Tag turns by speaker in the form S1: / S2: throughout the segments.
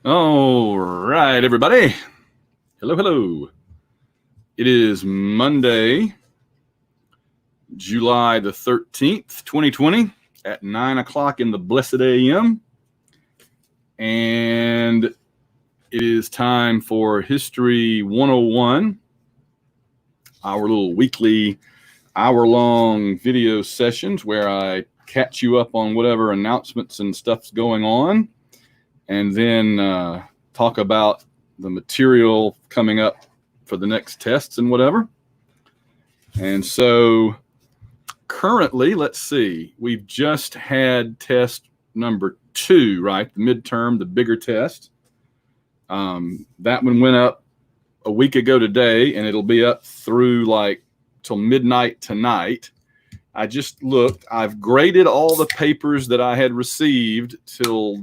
S1: All right, everybody. Hello, hello. It is Monday, July the 13th, 2020 at 9 o'clock in the blessed AM. And it is time for History 101, our little weekly hour-long video sessions where I catch you up on whatever announcements and stuff's going on, and then talk about the material coming up for the next tests and whatever. And so currently, let's see, we've just had test number 2, right? The midterm, the bigger test. That one went up a week ago today, and it'll be up through like till midnight tonight. I just looked. I've graded all the papers that I had received till,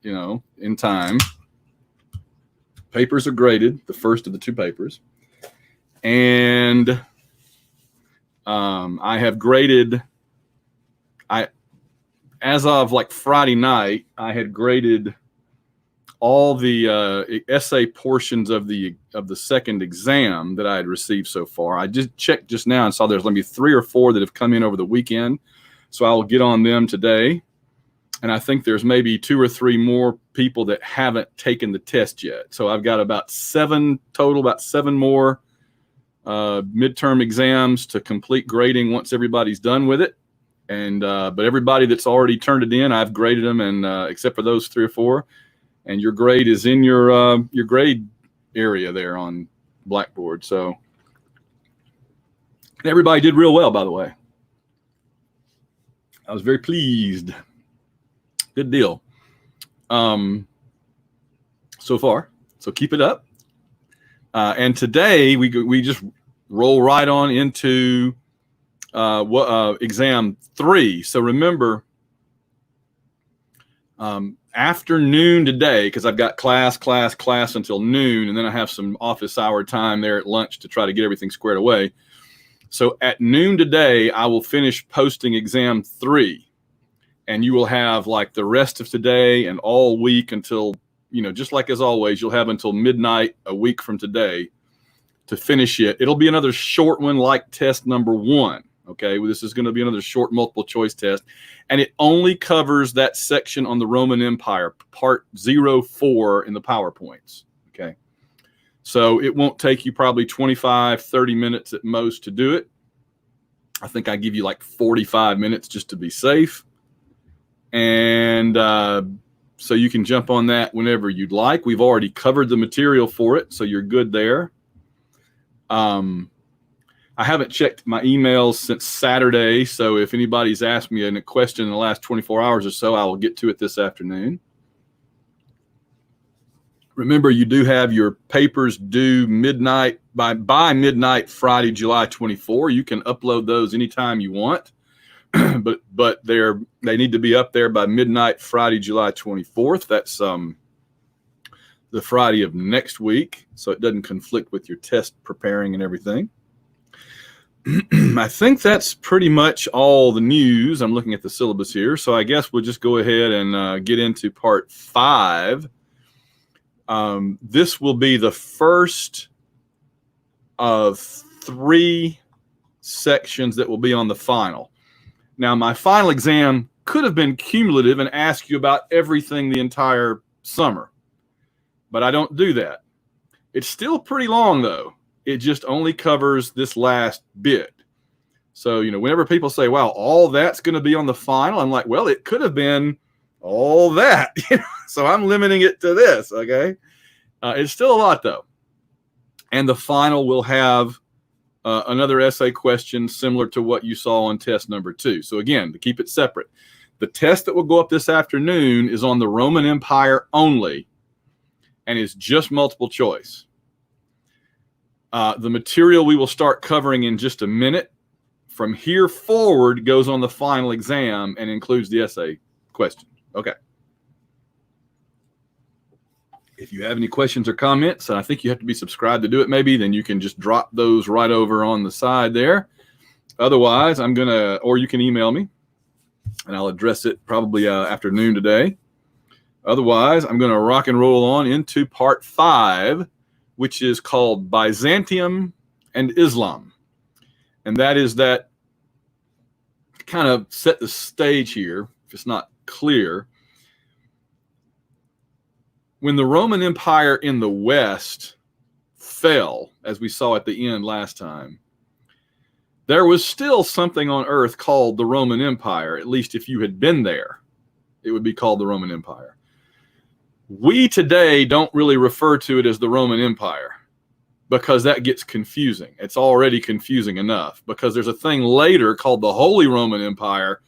S1: in time. Papers are graded, the first of the 2 papers. And I have graded, as of like Friday night, I had graded all the essay portions of the second exam that I had received so far. I just checked just now and saw there's going to be 3 or 4 that have come in over the weekend. So I will get on them today. And I think there's maybe 2 or 3 more people that haven't taken the test yet. So I've got about 7 total, about 7 more midterm exams to complete grading once everybody's done with it. And but everybody that's already turned it in, I've graded them, and except for those 3 or 4. And your grade is in your grade area there on Blackboard. So everybody did real well, by the way. I was very pleased. Good deal. So far. So keep it up. And today we just roll right on into exam 3. So remember, afternoon today, because I've got class until noon, and then I have some office hour time there at lunch to try to get everything squared away. So at noon today, I will finish posting exam 3. And you will have like the rest of today and all week until, just like as always, you'll have until midnight a week from today to finish it. It'll be another short one like test number 1. Okay, well, this is going to be another short multiple choice test. And it only covers that section on the Roman Empire, part 04 in the PowerPoints. Okay, so it won't take you probably 25, 30 minutes at most to do it. I think I give you like 45 minutes just to be safe. And so you can jump on that whenever you'd like. We've already covered the material for it, so you're good there. I haven't checked my emails since Saturday, so if anybody's asked me a question in the last 24 hours or so, I will get to it this afternoon. Remember, you do have your papers due midnight by midnight Friday, July 24. You can upload those anytime you want. but they need to be up there by midnight Friday, July 24th. That's the Friday of next week, so it doesn't conflict with your test preparing and everything. I think that's pretty much all the news. I'm looking at the syllabus here, so I guess we'll just go ahead and get into part 5. This will be the first of 3 sections that will be on the final. Now, my final exam could have been cumulative and ask you about everything the entire summer, but I don't do that. It's still pretty long, though. It just only covers this last bit. So, whenever people say, wow, all that's going to be on the final, I'm like, well, it could have been all that. So I'm limiting it to this, okay? It's still a lot, though. And the final will have another essay question similar to what you saw on test number 2. So again, to keep it separate, the test that will go up this afternoon is on the Roman Empire only and is just multiple choice. The material we will start covering in just a minute. From here forward goes on the final exam and includes the essay question. Okay. If you have any questions or comments, and I think you have to be subscribed to do it maybe, then you can just drop those right over on the side there. Otherwise, or you can email me, and I'll address it probably afternoon today. Otherwise, I'm going to rock and roll on into part 5, which is called Byzantium and Islam. And that is that, kind of set the stage here, if it's not clear. When the Roman Empire in the West fell, as we saw at the end last time, there was still something on earth called the Roman Empire. At least if you had been there, it would be called the Roman Empire. We today don't really refer to it as the Roman Empire because that gets confusing. It's already confusing enough because there's a thing later called the Holy Roman Empire,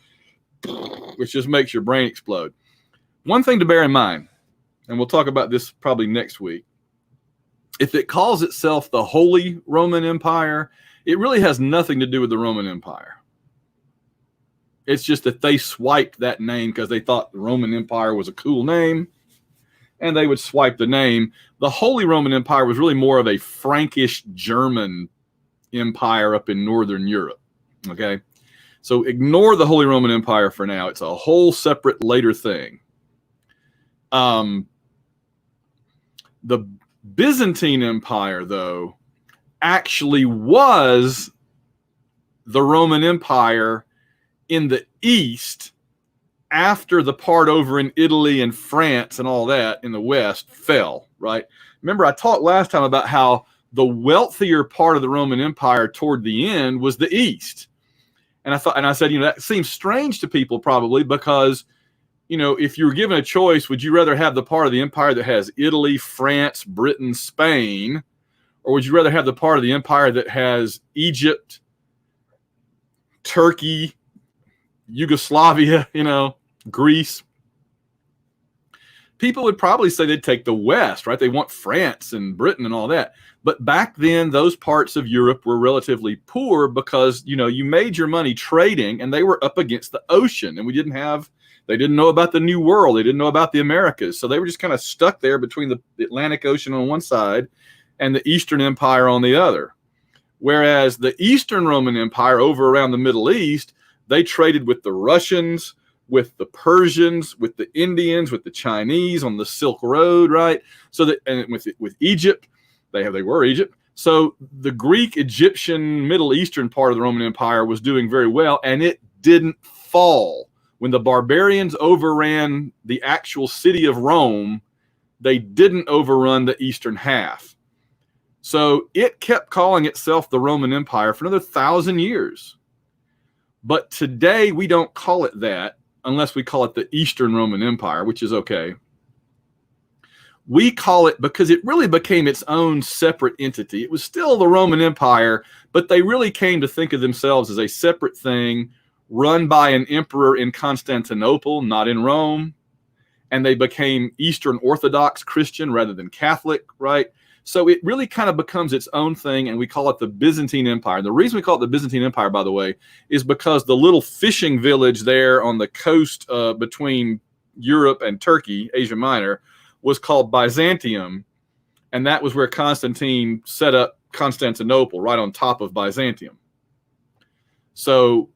S1: which just makes your brain explode. One thing to bear in mind, and we'll talk about this probably next week, if it calls itself the Holy Roman Empire, it really has nothing to do with the Roman Empire. It's just that they swiped that name because they thought the Roman Empire was a cool name, and they would swipe the name. The Holy Roman Empire was really more of a Frankish German empire up in Northern Europe. Okay? So ignore the Holy Roman Empire for now. It's a whole separate later thing. The Byzantine Empire, though, actually was the Roman Empire in the East after the part over in Italy and France and all that in the West fell, right? Remember, I talked last time about how the wealthier part of the Roman Empire toward the end was the East. And I said, that seems strange to people probably because, if you were given a choice, would you rather have the part of the empire that has Italy, France, Britain, Spain, or would you rather have the part of the empire that has Egypt, Turkey, Yugoslavia, Greece? People would probably say they'd take the West, right? They want France and Britain and all that. But back then, those parts of Europe were relatively poor because, you made your money trading and they were up against the ocean and they didn't know about the New World. They didn't know about the Americas. So they were just kind of stuck there between the Atlantic Ocean on one side and the Eastern Empire on the other. Whereas the Eastern Roman Empire over around the Middle East, they traded with the Russians, with the Persians, with the Indians, with the Chinese on the Silk Road, right? So that, and with Egypt, they were Egypt. So the Greek, Egyptian, Middle Eastern part of the Roman Empire was doing very well, and it didn't fall. When the barbarians overran the actual city of Rome, they didn't overrun the eastern half. So it kept calling itself the Roman Empire for another 1,000 years. But today we don't call it that unless we call it the Eastern Roman Empire, which is okay. We call it because it really became its own separate entity. It was still the Roman Empire, but they really came to think of themselves as a separate thing run by an emperor in Constantinople, not in Rome. And they became Eastern Orthodox Christian rather than Catholic, right? So it really kind of becomes its own thing, and we call it the Byzantine Empire. The reason we call it the Byzantine Empire, by the way, is because the little fishing village there on the coast between Europe and Turkey, Asia Minor, was called Byzantium, and that was where Constantine set up Constantinople, right on top of Byzantium. So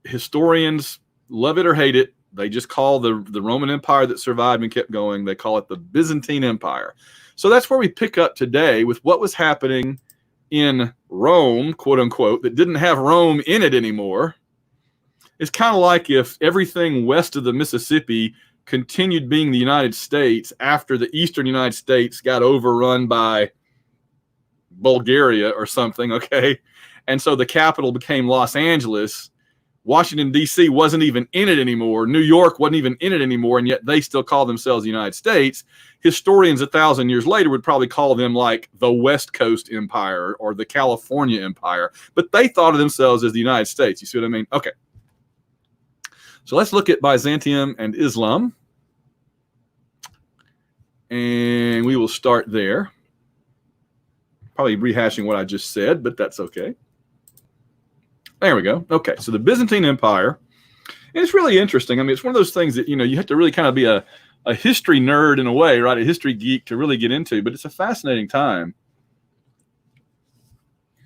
S1: historians, love it or hate it, they just call the Roman Empire that survived and kept going, they call it the Byzantine Empire. So that's where we pick up today with what was happening in Rome, quote unquote, that didn't have Rome in it anymore. It's kind of like if everything west of the Mississippi continued being the United States after the eastern United States got overrun by Bulgaria or something, okay? And so the capital became Los Angeles. Washington, D.C. wasn't even in it anymore. New York wasn't even in it anymore, and yet they still call themselves the United States. Historians 1,000 years later would probably call them like the West Coast Empire or the California Empire, but they thought of themselves as the United States. You see what I mean? Okay. So let's look at Byzantium and Islam, and we will start there. Probably rehashing what I just said, but that's okay. There we go. Okay, so the Byzantine Empire, and it's really interesting. I mean, it's one of those things that, you have to really kind of be a history nerd in a way, right? A history geek to really get into, but it's a fascinating time.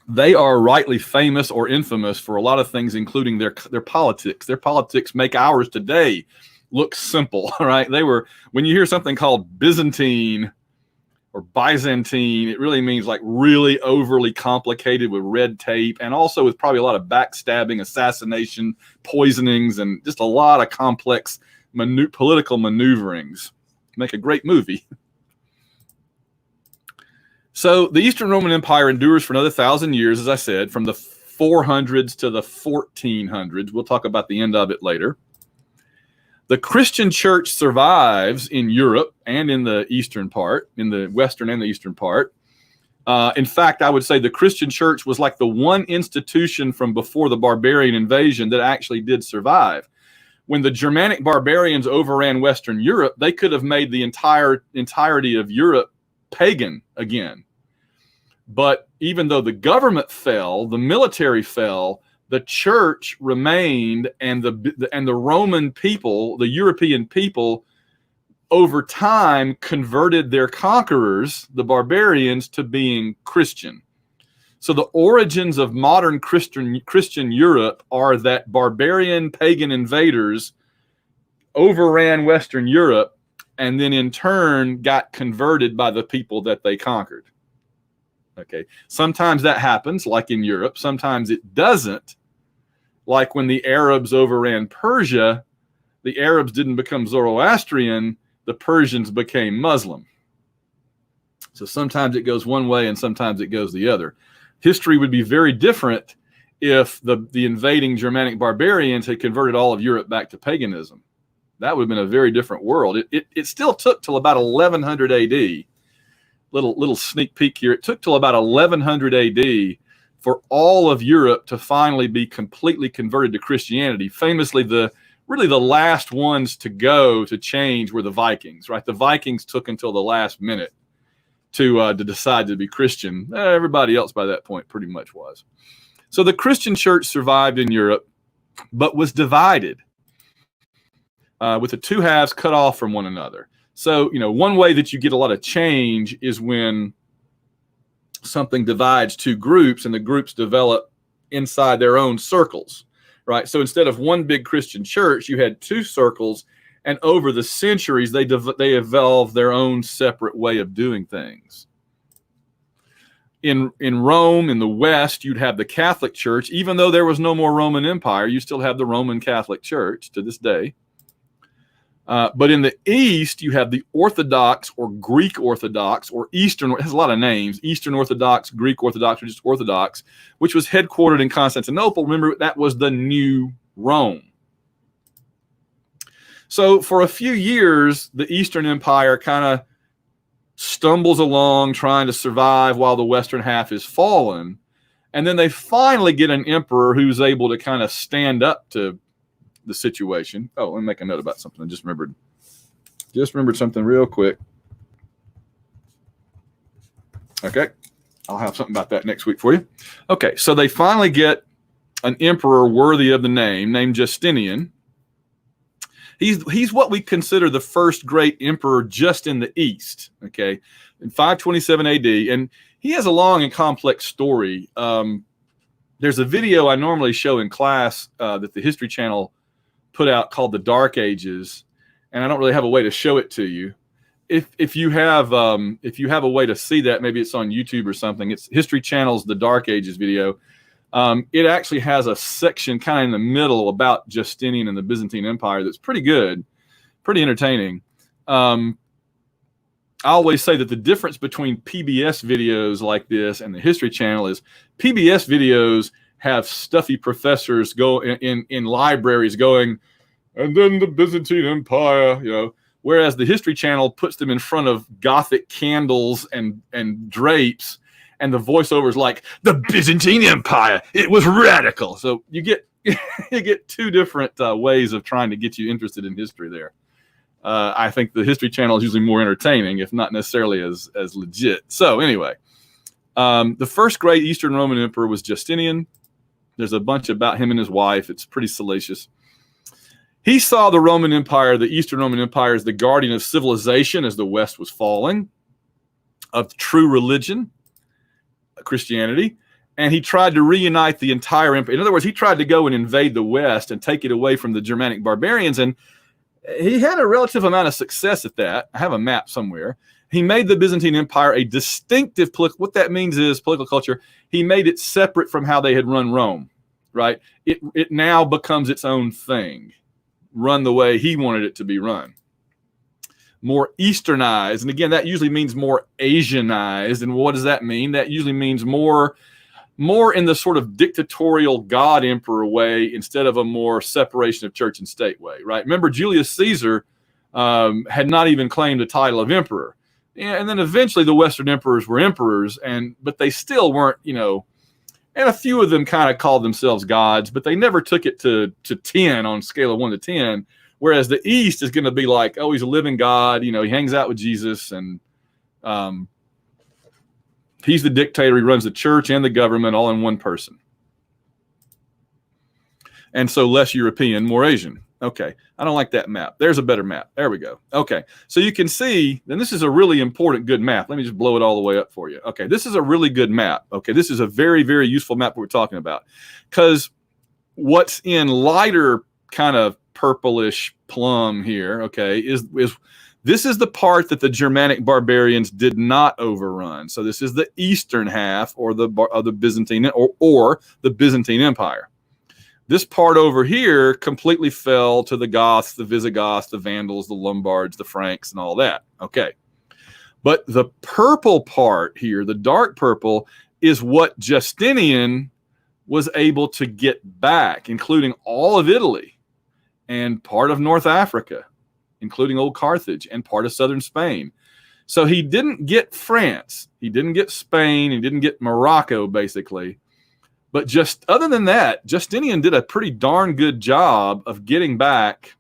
S1: They are rightly famous or infamous for a lot of things, including their politics. Their politics make ours today. look simple, right? They were, when you hear something called Byzantine or Byzantine, it really means like really overly complicated with red tape, and also with probably a lot of backstabbing, assassination, poisonings, and just a lot of complex political maneuverings. Make a great movie. So the Eastern Roman Empire endures for another 1,000 years, as I said, from the 400s to the 1400s. We'll talk about the end of it later. The Christian church survives in Europe and in the eastern part, in the western and the eastern part. In fact, I would say the Christian church was like the one institution from before the barbarian invasion that actually did survive. When the Germanic barbarians overran Western Europe, they could have made the entirety of Europe pagan again. But even though the government fell, the military fell, the church remained, and the Roman people, the European people, over time converted their conquerors, the barbarians, to being Christian. So the origins of modern Christian Europe are that barbarian pagan invaders overran Western Europe and then in turn got converted by the people that they conquered. Okay, sometimes that happens, like in Europe. Sometimes it doesn't. Like when the Arabs overran Persia, the Arabs didn't become Zoroastrian, the Persians became Muslim. So sometimes it goes one way and sometimes it goes the other. History would be very different if the invading Germanic barbarians had converted all of Europe back to paganism. That would have been a very different world. It still took till about 1100 AD. Little sneak peek here. It took till about 1100 AD for all of Europe to finally be completely converted to Christianity. Famously, the last ones to go to change were the Vikings, right? The Vikings took until the last minute to decide to be Christian. Everybody else by that point pretty much was. So the Christian church survived in Europe, but was divided with the two halves cut off from one another. So, one way that you get a lot of change is when something divides two groups and the groups develop inside their own circles, right? So instead of one big Christian church, you had two circles, and over the centuries, they evolved their own separate way of doing things. In Rome, in the West, you'd have the Catholic Church. Even though there was no more Roman Empire, you still have the Roman Catholic Church to this day. But in the East, you have the Orthodox or Greek Orthodox or Eastern, it has a lot of names, Eastern Orthodox, Greek Orthodox, or just Orthodox, which was headquartered in Constantinople. Remember, that was the new Rome. So for a few years, the Eastern Empire kind of stumbles along trying to survive while the Western half is fallen. And then they finally get an emperor who's able to kind of stand up to the situation. Oh, let me make a note about something. I just remembered something real quick. Okay. I'll have something about that next week for you. Okay. So they finally get an emperor worthy of the name named Justinian. He's what we consider the first great emperor just in the East. Okay. In 527 AD. And he has a long and complex story. There's a video I normally show in class that the History Channel put out called The Dark Ages, and I don't really have a way to show it to you. If you have a way to see that, maybe it's on YouTube or something. It's History Channel's The Dark Ages video. It actually has a section kind of in the middle about Justinian and the Byzantine Empire that's pretty good, pretty entertaining. I always say that the difference between PBS videos like this and the History Channel is PBS videos have stuffy professors go in libraries going, and then the Byzantine Empire, whereas the History Channel puts them in front of Gothic candles and drapes, and the voiceover is like, the Byzantine Empire, it was radical. So you get two different ways of trying to get you interested in history there. I think the History Channel is usually more entertaining, if not necessarily as legit. So anyway, the first great Eastern Roman emperor was Justinian. There's a bunch about him and his wife. It's pretty salacious. He saw the Roman Empire, the Eastern Roman Empire, as the guardian of civilization as the West was falling, of true religion, Christianity, and he tried to reunite the entire empire. In other words, he tried to go and invade the West and take it away from the Germanic barbarians, and he had a relative amount of success at that. I have a map somewhere. He made the Byzantine Empire a distinctive what that means is political culture. He made it separate from how they had run Rome, right? It now becomes its own thing, run the way he wanted it to be run. More Easternized, and again, that usually means more Asianized. And what does that mean? That usually means more in the sort of dictatorial God emperor way instead of a more separation of church and state way, right? Remember, Julius Caesar had not even claimed the title of emperor. And then eventually the Western emperors were emperors, but they still weren't, and a few of them kind of called themselves gods, but they never took it to 10 on a scale of 1 to 10. Whereas the East is going to be like, oh, he's a living God, he hangs out with Jesus, and he's the dictator. He runs the church and the government all in one person. And so less European, more Asian. Okay, I don't like that map. There's a better map. There we go. Okay, so you can see, and this is a really important, good map. Let me just blow it all the way up for you. Okay, this is a really good map. Okay, this is a very, very useful map we're talking about. Because what's in lighter kind of purplish plum here, okay, is this is the part that the Germanic barbarians did not overrun. So this is the eastern half, or the Byzantine, or the Byzantine Empire. This part over here completely fell to the Goths, the Visigoths, the Vandals, the Lombards, the Franks, and all that. Okay. But the purple part here, the dark purple, is what Justinian was able to get back, including all of Italy and part of North Africa, including old Carthage and part of southern Spain. So he didn't get France, he didn't get Spain, he didn't get Morocco, basically. But just other than that, Justinian did a pretty darn good job of getting back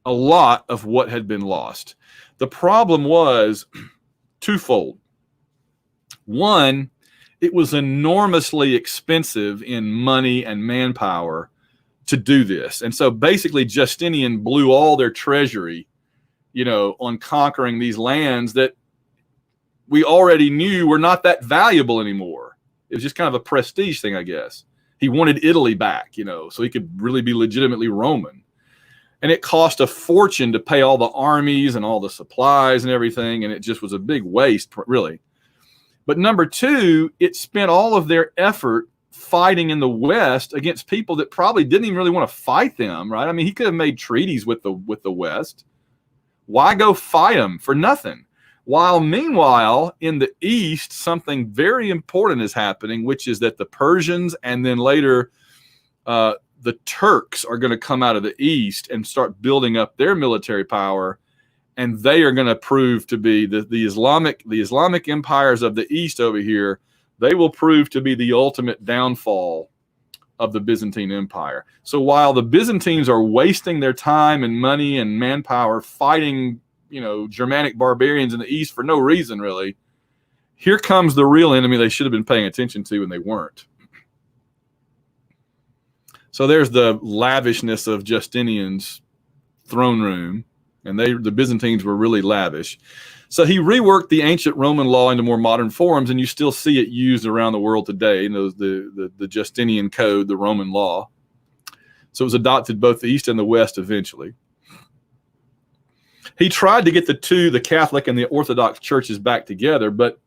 S1: a lot of what had been lost. The problem was twofold. One, it was enormously expensive in money and manpower to do this. And so basically Justinian blew all their treasury, on conquering these lands that we already knew were not that valuable anymore. It was just kind of a prestige thing, I guess. He wanted Italy back, so he could really be legitimately Roman. And it cost a fortune to pay all the armies and all the supplies and everything, and it just was a big waste, really. But number two, it spent all of their effort fighting in the West against people that probably didn't even really want to fight them, right? I mean, he could have made treaties with the West. Why go fight them for nothing? While meanwhile, in the East, something very important is happening, which is that the Persians and then later the Turks are going to come out of the East and start building up their military power, and they are going to prove to be the Islamic empires of the East over here. They will prove to be the ultimate downfall of the Byzantine Empire. So while the Byzantines are wasting their time and money and manpower fighting Germanic barbarians in the East for no reason, really, here comes the real enemy they should have been paying attention to, and they weren't. So there's the lavishness of Justinian's throne room, and the Byzantines were really lavish. So he reworked the ancient Roman law into more modern forms, and you still see it used around the world today, the Justinian Code, the Roman law. So it was adopted both the East and the West eventually. He tried to get the Catholic and the Orthodox churches back together, but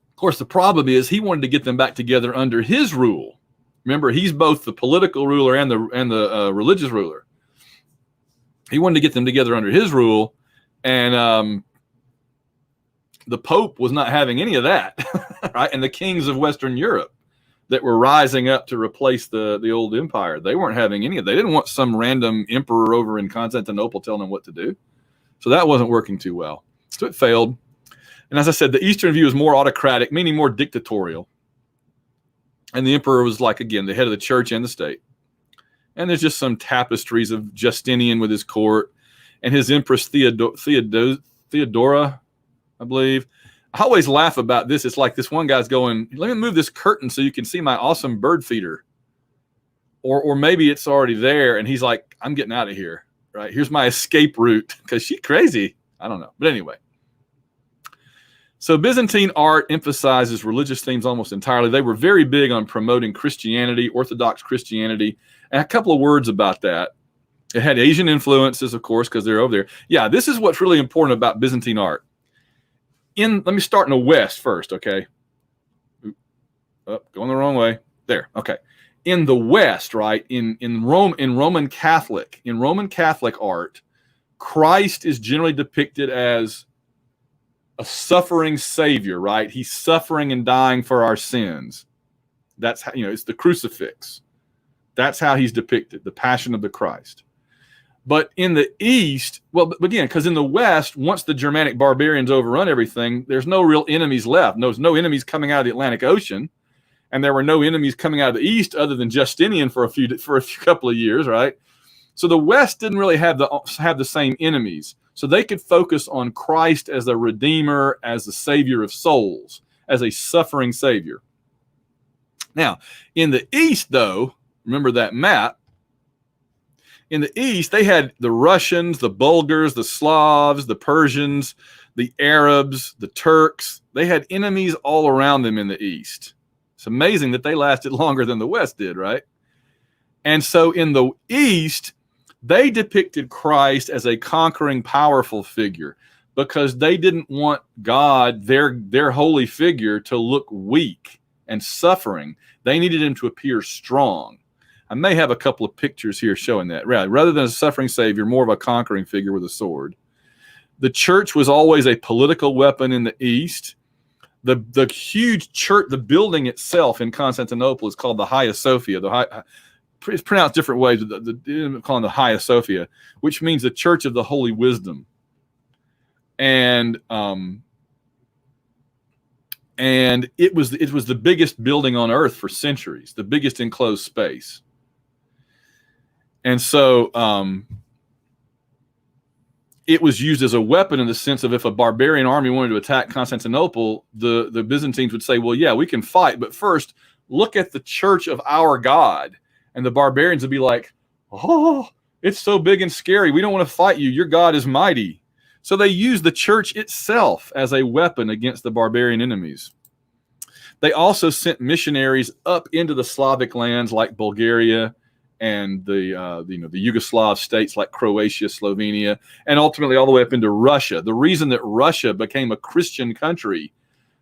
S1: of course the problem is he wanted to get them back together under his rule. Remember, he's both the political ruler and the religious ruler. He wanted to get them together under his rule, and the Pope was not having any of that, right? And the kings of Western Europe that were rising up to replace the old empire, they weren't having any of it. They didn't want some random emperor over in Constantinople telling them what to do. So that wasn't working too well. So it failed. And as I said, the Eastern view is more autocratic, meaning more dictatorial. And the emperor was, like, again, the head of the church and the state. And there's just some tapestries of Justinian with his court and his empress Theodora, I believe. I always laugh about this. It's like this one guy's going, let me move this curtain so you can see my awesome bird feeder. Or maybe it's already there, and he's like, I'm getting out of here, right? Here's my escape route, because she's crazy. I don't know. But anyway. So Byzantine art emphasizes religious themes almost entirely. They were very big on promoting Christianity, Orthodox Christianity, And a couple of words about that. It had Asian influences, of course, because they're over there. Yeah, this is what's really important about Byzantine art. Let me start in the West first, okay? Oh, going the wrong way. There, okay. In the West, right? In Roman Catholic art, Christ is generally depicted as a suffering savior, right? He's suffering and dying for our sins. That's how, it's the crucifix. That's how he's depicted, the Passion of the Christ. But in the East, well, again, because in the West, once the Germanic barbarians overrun everything, there's no real enemies left. There's no enemies coming out of the Atlantic Ocean, and there were no enemies coming out of the East other than Justinian for a couple of years, right? So the West didn't really have the same enemies. So they could focus on Christ as a redeemer, as the savior of souls, as a suffering savior. Now, in the East, though, remember that map. In the East, they had the Russians, the Bulgars, the Slavs, the Persians, the Arabs, the Turks. They had enemies all around them in the East. It's amazing that they lasted longer than the West did, right? And so in the East, they depicted Christ as a conquering, powerful figure because they didn't want God, their holy figure, to look weak and suffering. They needed him to appear strong. I may have a couple of pictures here showing that. Rather than a suffering savior, more of a conquering figure with a sword. The church was always a political weapon in the East. The huge church, the building itself in Constantinople is called the Hagia Sophia. It's pronounced different ways, but they calling the Hagia Sophia, which means the Church of the Holy Wisdom. And it was the biggest building on earth for centuries, the biggest enclosed space. And so it was used as a weapon in the sense of if a barbarian army wanted to attack Constantinople, the Byzantines would say, well, yeah, we can fight, but first look at the church of our God. And the barbarians would be like, oh, it's so big and scary. We don't want to fight you. Your God is mighty. So they used the church itself as a weapon against the barbarian enemies. They also sent missionaries up into the Slavic lands like Bulgaria and the Yugoslav states like Croatia, Slovenia, and ultimately all the way up into Russia. The reason that Russia became a Christian country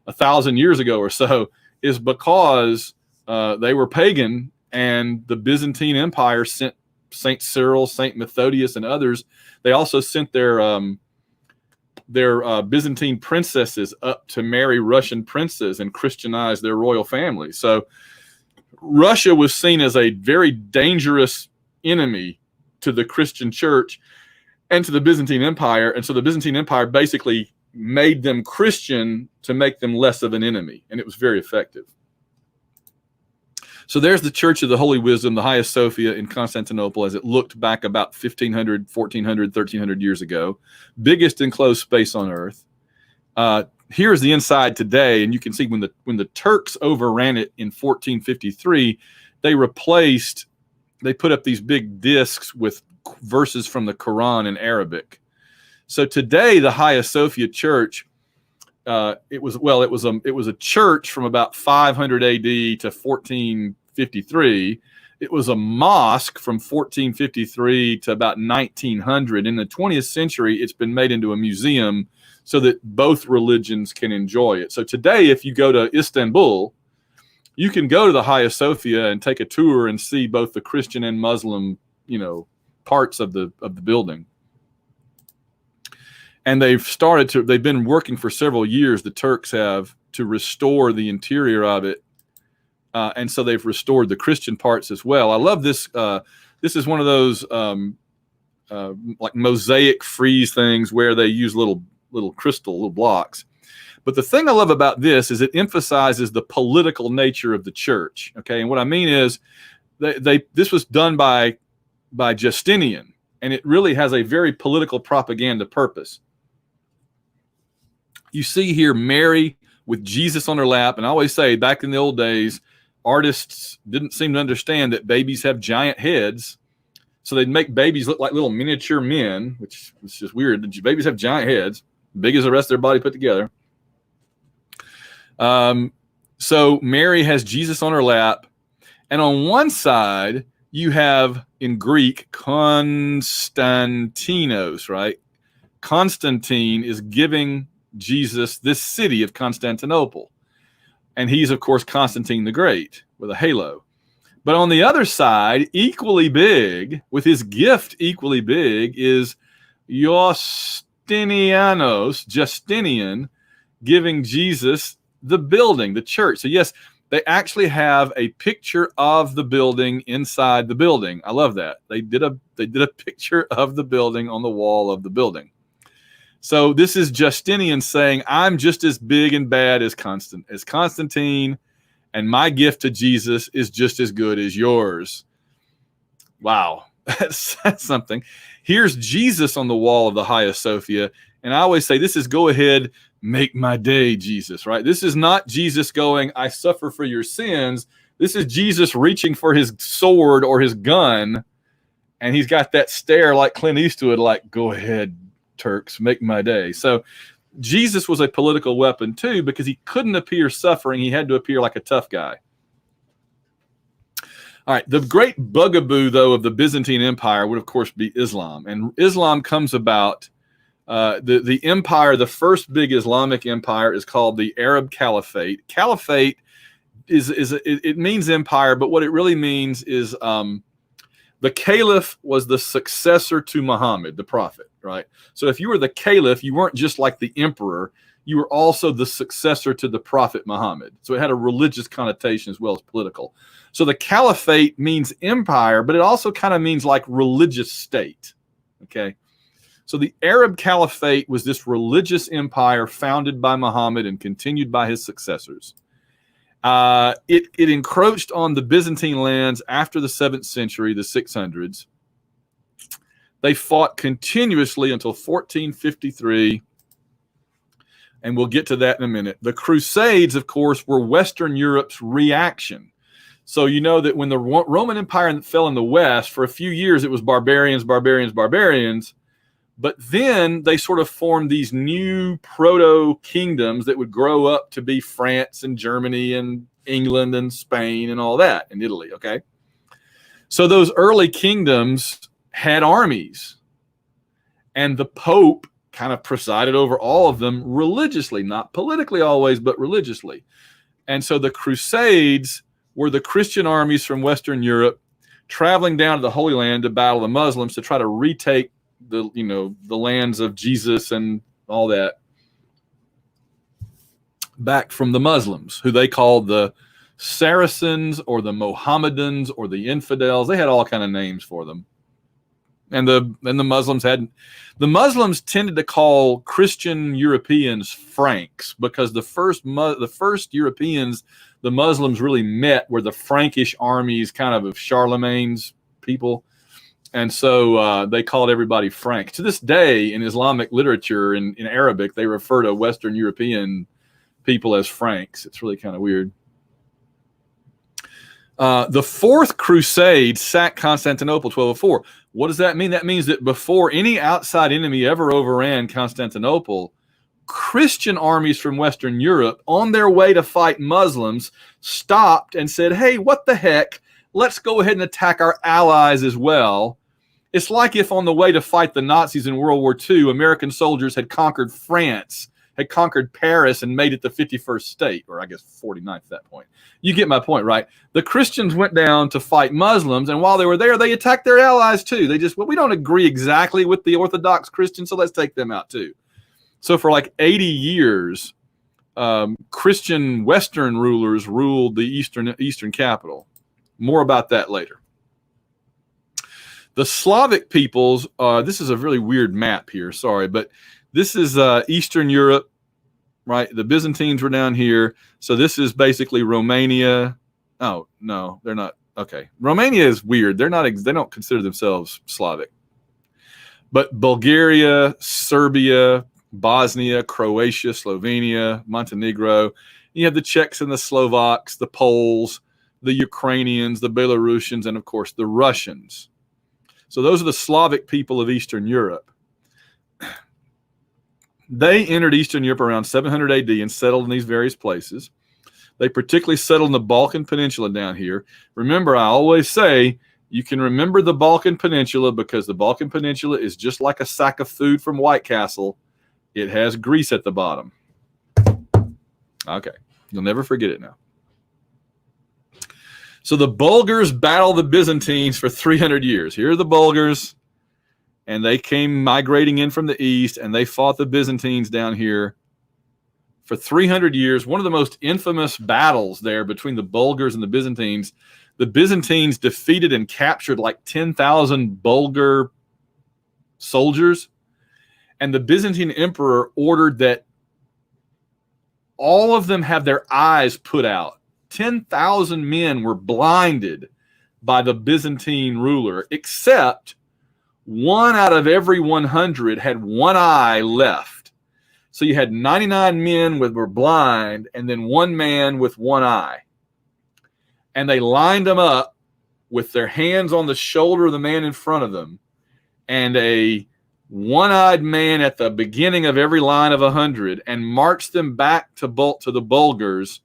S1: 1,000 years ago or so is because they were pagan, and the Byzantine Empire sent Saint Cyril, Saint Methodius, and others. They also sent their Byzantine princesses up to marry Russian princes and Christianize their royal family. So Russia was seen as a very dangerous enemy to the Christian church and to the Byzantine Empire. And so the Byzantine Empire basically made them Christian to make them less of an enemy. And it was very effective. So there's the Church of the Holy Wisdom, the Hagia Sophia in Constantinople, as it looked back about 1,500, 1,400, 1,300 years ago. Biggest enclosed space on earth. Here's the inside today, and you can see when the Turks overran it in 1453, they put up these big discs with verses from the Quran in Arabic. So today, the Hagia Sophia Church, it was a church from about 500 AD to 1453. It was a mosque from 1453 to about 1900. In the 20th century, it's been made into a museum so that both religions can enjoy it. So today, if you go to Istanbul, you can go to the Hagia Sophia and take a tour and see both the Christian and Muslim, parts of the building. And they've been working for several years, the Turks have, to restore the interior of it. And so they've restored the Christian parts as well. I love this. This is one of those like mosaic frieze things where they use little blocks. But the thing I love about this is it emphasizes the political nature of the church. Okay, and what I mean is this was done by Justinian, and it really has a very political propaganda purpose. You see here Mary with Jesus on her lap, and I always say back in the old days, artists didn't seem to understand that babies have giant heads, so they'd make babies look like little miniature men, which is just weird. Babies have giant heads, big as the rest of their body put together. So Mary has Jesus on her lap, and on one side you have in Greek Konstantinos, right? Constantine is giving Jesus this city of Constantinople. And he's, of course, Constantine the Great with a halo. But on the other side, equally big, with his gift equally big, is Justinian, giving Jesus the building, the church. So yes, they actually have a picture of the building inside the building. I love that. They did a picture of the building on the wall of the building. So this is Justinian saying, I'm just as big and bad as Constantine, and my gift to Jesus is just as good as yours. Wow, that's something. Here's Jesus on the wall of the Hagia Sophia, and I always say, this is go ahead, make my day, Jesus, right? This is not Jesus going, I suffer for your sins. This is Jesus reaching for his sword or his gun, and he's got that stare like Clint Eastwood, like, go ahead, Turks, make my day. So Jesus was a political weapon too, because he couldn't appear suffering. He had to appear like a tough guy. All right, the great bugaboo, though, of the Byzantine Empire would, of course, be Islam. And Islam comes about, the empire, the first big Islamic empire is called the Arab Caliphate. Caliphate it means empire, but what it really means is the caliph was the successor to Muhammad, the prophet, right? So if you were the caliph, you weren't just like the emperor, you were also the successor to the prophet Muhammad. So it had a religious connotation as well as political. So the caliphate means empire, but it also kind of means like religious state, okay? So the Arab Caliphate was this religious empire founded by Muhammad and continued by his successors. It encroached on the Byzantine lands after the 7th century, the 600s. They fought continuously until 1453, and we'll get to that in a minute. The Crusades, of course, were Western Europe's reaction. So you know that when the Roman Empire fell in the West, for a few years it was barbarians, barbarians, barbarians. But then they sort of formed these new proto-kingdoms that would grow up to be France and Germany and England and Spain and all that, and Italy, okay? So those early kingdoms had armies, and the Pope kind of presided over all of them religiously, not politically always, but religiously. And so the Crusades were the Christian armies from Western Europe traveling down to the Holy Land to battle the Muslims to try to retake the lands of Jesus and all that back from the Muslims, who they called the Saracens or the Mohammedans or the infidels. They had all kind of names for them. And the Muslims tended to call Christian Europeans Franks, because the first Europeans the Muslims really met were the Frankish armies, kind of Charlemagne's people. And so they called everybody Frank. To this day, in Islamic literature, in Arabic, they refer to Western European people as Franks. It's really kind of weird. The Fourth Crusade sacked Constantinople, 1204. What does that mean? That means that before any outside enemy ever overran Constantinople, Christian armies from Western Europe, on their way to fight Muslims, stopped and said, hey, what the heck? Let's go ahead and attack our allies as well. It's like if on the way to fight the Nazis in World War II, American soldiers had conquered France, had conquered Paris, and made it the 51st state, or I guess 49th at that point. You get my point, right? The Christians went down to fight Muslims, and while they were there, they attacked their allies too. They just, well, we don't agree exactly with the Orthodox Christians, so let's take them out too. So for like 80 years, Christian Western rulers ruled the Eastern capital. More about that later. The Slavic peoples, this is a really weird map here, sorry, but this is Eastern Europe, right? The Byzantines were down here. So this is basically Romania. Oh, no, they're not. Okay. Romania is weird. They don't consider themselves Slavic. But Bulgaria, Serbia, Bosnia, Croatia, Slovenia, Montenegro. You have the Czechs and the Slovaks, the Poles, the Ukrainians, the Belarusians, and of course the Russians. So those are the Slavic people of Eastern Europe. They entered Eastern Europe around 700 AD and settled in these various places. They particularly settled in the Balkan Peninsula down here. Remember, I always say You can remember the Balkan Peninsula because the Balkan Peninsula is just like a sack of food from White Castle. It has grease at the bottom. Okay, you'll never forget it now. So the Bulgars battled the Byzantines for 300 years. Here are the Bulgars, and they came migrating in from the east, and they fought the Byzantines down here for 300 years. One of the most infamous battles there between the Bulgars and the Byzantines. The Byzantines defeated and captured like 10,000 Bulgar soldiers, and the Byzantine emperor ordered that all of them have their eyes put out. 10,000 men were blinded by the Byzantine ruler, except one out of every 100 had one eye left. So you had 99 men were blind, and then one man with one eye. And they lined them up with their hands on the shoulder of the man in front of them, and a one-eyed man at the beginning of every line of 100, and marched them back to the Bulgars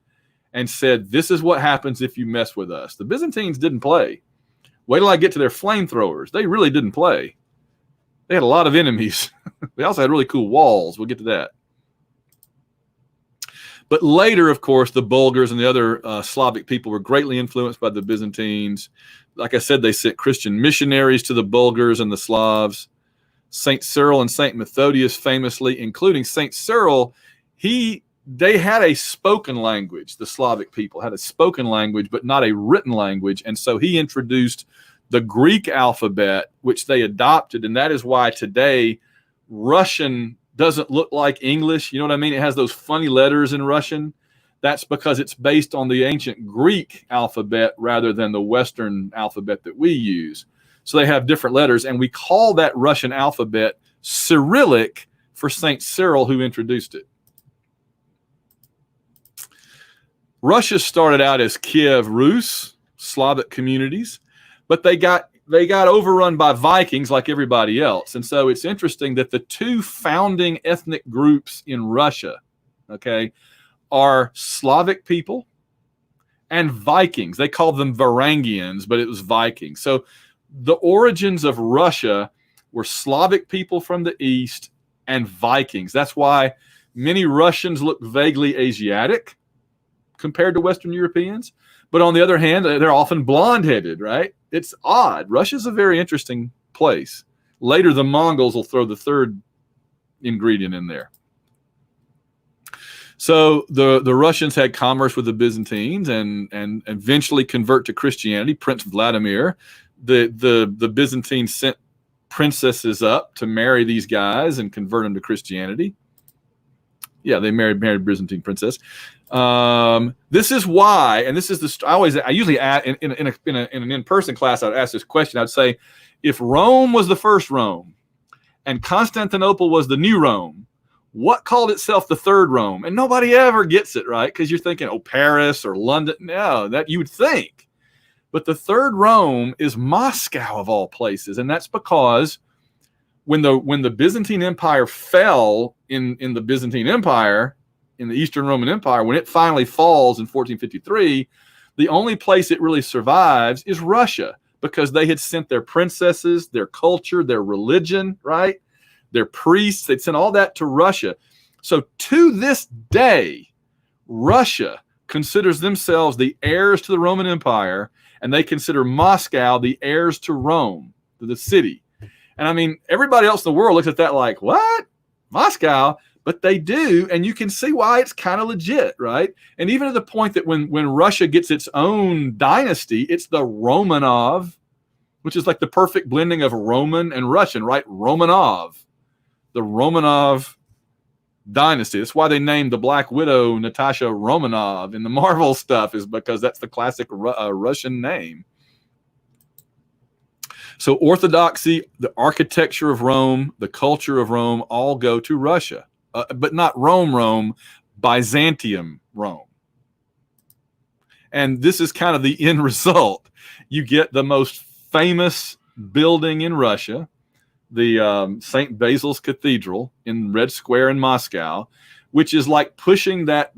S1: and said, this is what happens if you mess with us. The Byzantines didn't play. Wait till I get to their flamethrowers. They really didn't play. They had a lot of enemies. They also had really cool walls. We'll get to that. But later, of course, the Bulgars and the other Slavic people were greatly influenced by the Byzantines. Like I said, they sent Christian missionaries to the Bulgars and the Slavs. St. Cyril and St. Methodius famously, including St. Cyril, they had a spoken language. The Slavic people had a spoken language, but not a written language. And so he introduced the Greek alphabet, which they adopted. And that is why today Russian doesn't look like English. You know what I mean? It has those funny letters in Russian. That's because it's based on the ancient Greek alphabet rather than the Western alphabet that we use. So they have different letters. And we call that Russian alphabet Cyrillic for St. Cyril, who introduced it. Russia started out as Kiev Rus, Slavic communities, but they got overrun by Vikings like everybody else. And so it's interesting that the two founding ethnic groups in Russia, okay, are Slavic people and Vikings. They called them Varangians, but it was Vikings. So the origins of Russia were Slavic people from the east and Vikings. That's why many Russians look vaguely Asiatic compared to Western Europeans. But on the other hand, they're often blonde-headed, right? It's odd. Russia's a very interesting place. Later, the Mongols will throw the third ingredient in there. So the Russians had commerce with the Byzantines and eventually convert to Christianity. Prince Vladimir, the Byzantines sent princesses up to marry these guys and convert them to Christianity. Yeah, they married Byzantine princess. This is why, and this is I usually add in an in-person class, I'd ask this question. I'd say, if Rome was the first Rome and Constantinople was the new Rome, what called itself the third Rome? And nobody ever gets it, right? Because you're thinking, oh, Paris or London. No, that you would think. But the third Rome is Moscow of all places. And that's because when the Byzantine Empire fell in the Byzantine Empire, in the Eastern Roman Empire, when it finally falls in 1453, the only place it really survives is Russia, because they had sent their princesses, their culture, their religion, right? Their priests, they'd sent all that to Russia. So to this day, Russia considers themselves the heirs to the Roman Empire, and they consider Moscow the heirs to Rome, to the city. And I mean, everybody else in the world looks at that like, what? Moscow? But they do, and you can see why it's kind of legit, right? And even to the point that when Russia gets its own dynasty, it's the Romanov, which is like the perfect blending of Roman and Russian, right? Romanov, the Romanov dynasty. That's why they named the Black Widow Natasha Romanov in the Marvel stuff, is because that's the classic Russian name. So orthodoxy, the architecture of Rome, the culture of Rome, all go to Russia. But not Rome, Byzantium Rome. And this is kind of the end result. You get the most famous building in Russia, the St. Basil's Cathedral in Red Square in Moscow, which is like pushing that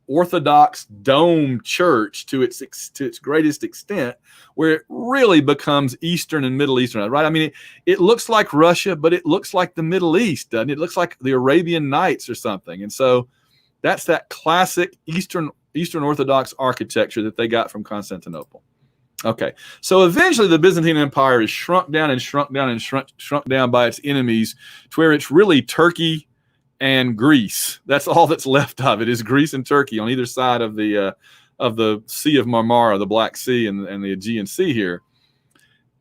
S1: Orthodox dome church to its greatest extent, where it really becomes Eastern and Middle Eastern, right? I mean, it looks like Russia, but it looks like the Middle East, doesn't it? It looks like the Arabian Nights or something. And so that's that classic Eastern Orthodox architecture that they got from Constantinople. Okay, so eventually the Byzantine Empire is shrunk down and shrunk down and shrunk down by its enemies to where it's really Turkey and Greece. That's all that's left of it, is Greece and Turkey on either side of the Sea of Marmara, the Black Sea, and the Aegean Sea here.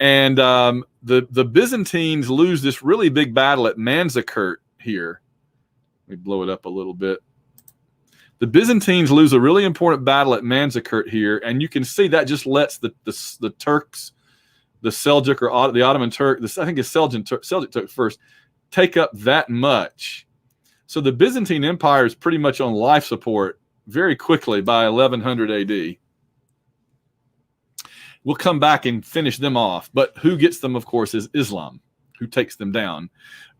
S1: And the Byzantines lose this really big battle at Manzikert here. Let me blow it up a little bit. The Byzantines lose a really important battle at Manzikert here, and you can see that just lets the Turks, the Seljuk or the Ottoman Turk, I think it's Seljuk Turks first, take up that much. So the Byzantine Empire is pretty much on life support very quickly by 1100 AD. We'll come back and finish them off, but who gets them, of course, is Islam, who takes them down.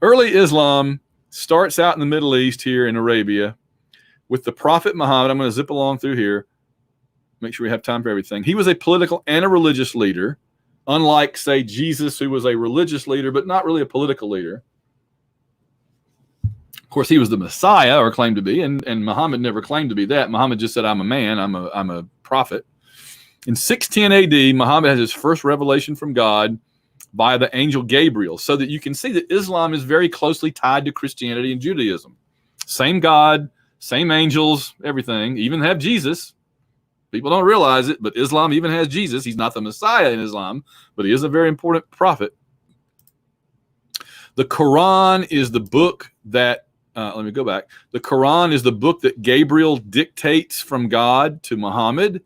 S1: Early Islam starts out in the Middle East here in Arabia with the Prophet Muhammad. I'm going to zip along through here, make sure we have time for everything. He was a political and a religious leader, unlike, say, Jesus, who was a religious leader, but not really a political leader. Of course, he was the Messiah, or claimed to be, and Muhammad never claimed to be that. Muhammad just said, I'm a man, I'm a prophet. In 610 AD, Muhammad has his first revelation from God by the angel Gabriel, so that you can see that Islam is very closely tied to Christianity and Judaism. Same God, same angels, everything, even have Jesus. People don't realize it, but Islam even has Jesus. He's not the Messiah in Islam, but he is a very important prophet. The Quran is the book that, let me go back. The Quran is the book that Gabriel dictates from God to Muhammad.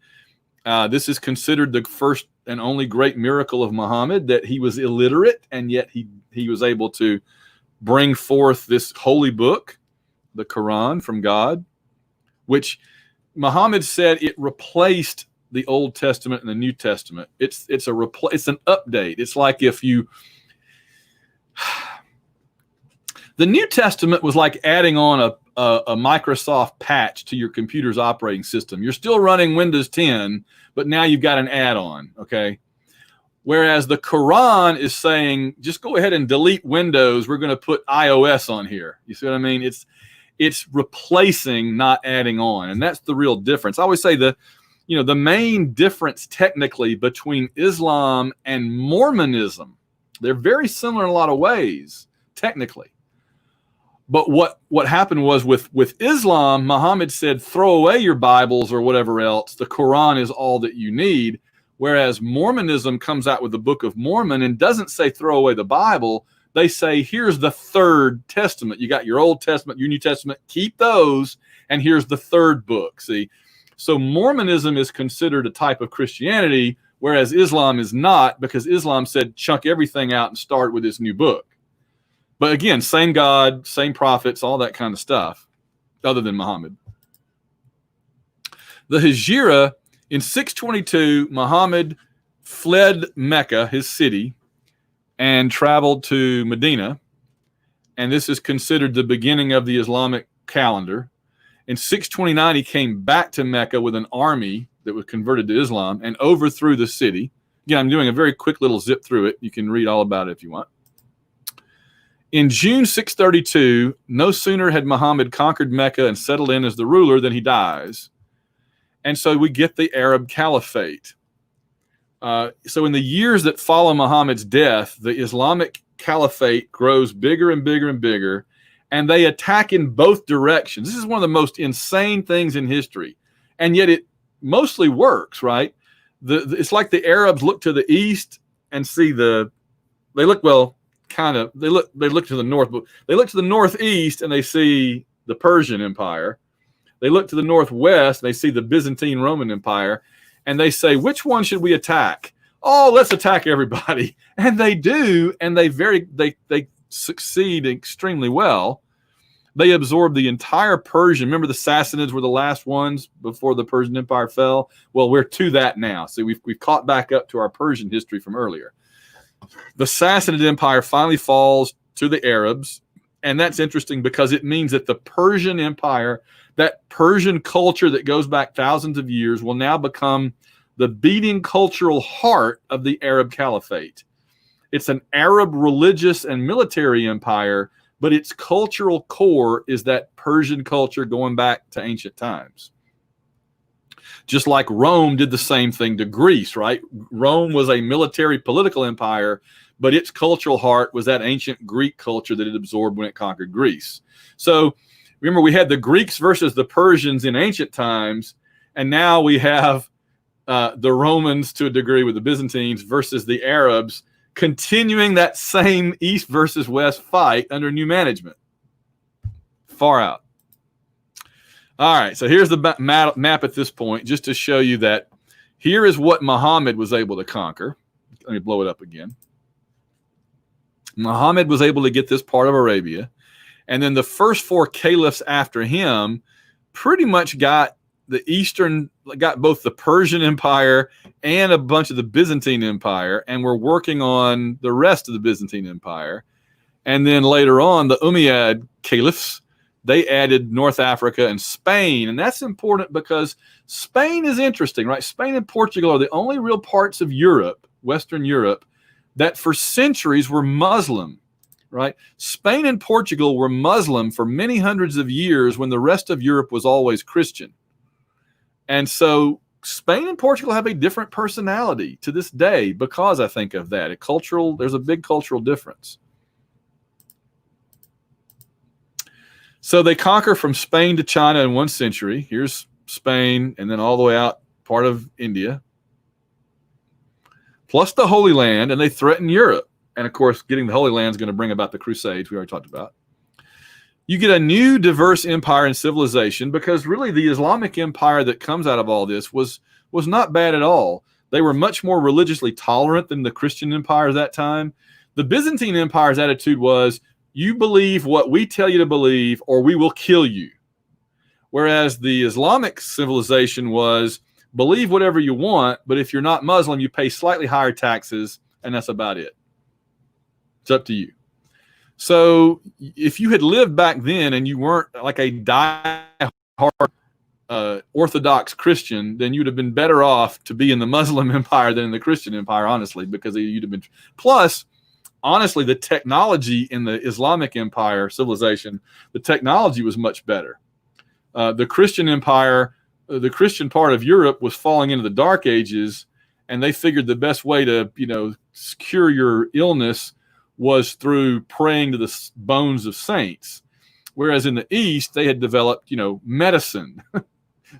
S1: This is considered the first and only great miracle of Muhammad, that he was illiterate, and yet he was able to bring forth this holy book, the Quran from God, which Muhammad said it replaced the Old Testament and the New Testament. It's an update. It's like if you the New Testament was like adding on a Microsoft patch to your computer's operating system. You're still running Windows 10, but now you've got an add-on, okay? Whereas the Quran is saying, just go ahead and delete Windows. We're going to put iOS on here. You see what I mean? It's replacing, not adding on. And that's the real difference. I always say the main difference technically between Islam and Mormonism, they're very similar in a lot of ways, technically. But what happened was with Islam, Muhammad said, throw away your Bibles or whatever else. The Quran is all that you need. Whereas Mormonism comes out with the Book of Mormon and doesn't say throw away the Bible. They say, here's the third testament. You got your Old Testament, your New Testament, keep those, and here's the third book. See? So Mormonism is considered a type of Christianity, whereas Islam is not, because Islam said chunk everything out and start with this new book. But again, same God, same prophets, all that kind of stuff, other than Muhammad. The Hijra, in 622, Muhammad fled Mecca, his city, and traveled to Medina. And this is considered the beginning of the Islamic calendar. In 629, he came back to Mecca with an army that was converted to Islam and overthrew the city. Again, I'm doing a very quick little zip through it. You can read all about it if you want. In June 632, no sooner had Muhammad conquered Mecca and settled in as the ruler than he dies. And so we get the Arab Caliphate. So in the years that follow Muhammad's death, the Islamic Caliphate grows bigger and bigger and bigger, and they attack in both directions. This is one of the most insane things in history, and yet it mostly works, right? It's like the Arabs look to the east and see they look to the north, but they look to the northeast and they see the Persian Empire. They look to the northwest and they see the Byzantine Roman Empire, and they say, which one should we attack? Oh, let's attack everybody. And they do, and they succeed extremely well. They absorb the entire Persian. Remember, the Sassanids were the last ones before the Persian Empire fell? Well, we're to that now. So we've caught back up to our Persian history from earlier. The Sassanid Empire finally falls to the Arabs, And that's interesting because it means that the Persian Empire, that Persian culture that goes back thousands of years, will now become the beating cultural heart of the Arab Caliphate. It's an Arab religious and military empire, but its cultural core is that Persian culture going back to ancient times. Just like Rome did the same thing to Greece, right? Rome was a military political empire, but its cultural heart was that ancient Greek culture that it absorbed when it conquered Greece. So remember, we had the Greeks versus the Persians in ancient times, and now we have the Romans to a degree with the Byzantines versus the Arabs, continuing that same East versus West fight under new management. Far out. All right, so here's the map at this point, just to show you that here is what Muhammad was able to conquer. Let me blow it up again. Muhammad was able to get this part of Arabia, and then the first four caliphs after him pretty much got both the Persian Empire and a bunch of the Byzantine Empire, and were working on the rest of the Byzantine Empire. And then later on, the Umayyad caliphs, they added North Africa and Spain. And that's important because Spain is interesting, right? Spain and Portugal are the only real parts of Europe, Western Europe, that for centuries were Muslim, right? Spain and Portugal were Muslim for many hundreds of years when the rest of Europe was always Christian. And so Spain and Portugal have a different personality to this day because I think of that. There's a big cultural difference. So they conquer from Spain to China in 1 century. Here's Spain, and then all the way out part of India, plus the Holy Land, and they threaten Europe. And of course, getting the Holy Land is going to bring about the Crusades we already talked about. You get a new diverse empire and civilization, because really the Islamic empire that comes out of all this was not bad at all. They were much more religiously tolerant than the Christian empire at that time. The Byzantine Empire's attitude was, you believe what we tell you to believe or we will kill you. Whereas the Islamic civilization was, believe whatever you want, but if you're not Muslim, you pay slightly higher taxes, and that's about it. It's up to you. So if you had lived back then and you weren't like a die-hard Orthodox Christian, then you'd have been better off to be in the Muslim empire than in the Christian empire, honestly, because you'd have been. Plus, honestly, the technology in the Islamic empire civilization, the technology was much better. The Christian empire, the Christian part of Europe was falling into the Dark Ages, and they figured the best way to, cure your illness was through praying to the bones of saints. Whereas in the East, they had developed, medicine,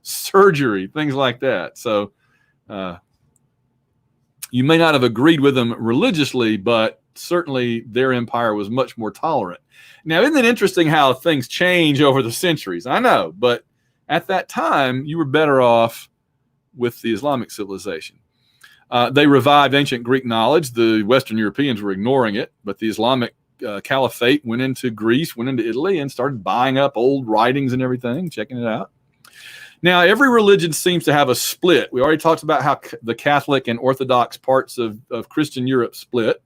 S1: surgery, things like that. So you may not have agreed with them religiously, but certainly their empire was much more tolerant. Now, isn't it interesting how things change over the centuries? I know, but at that time, you were better off with the Islamic civilization. They revived ancient Greek knowledge. The Western Europeans were ignoring it, but the Islamic Caliphate went into Greece, went into Italy, and started buying up old writings and everything, checking it out. Now, every religion seems to have a split. We already talked about how the Catholic and Orthodox parts of Christian Europe split.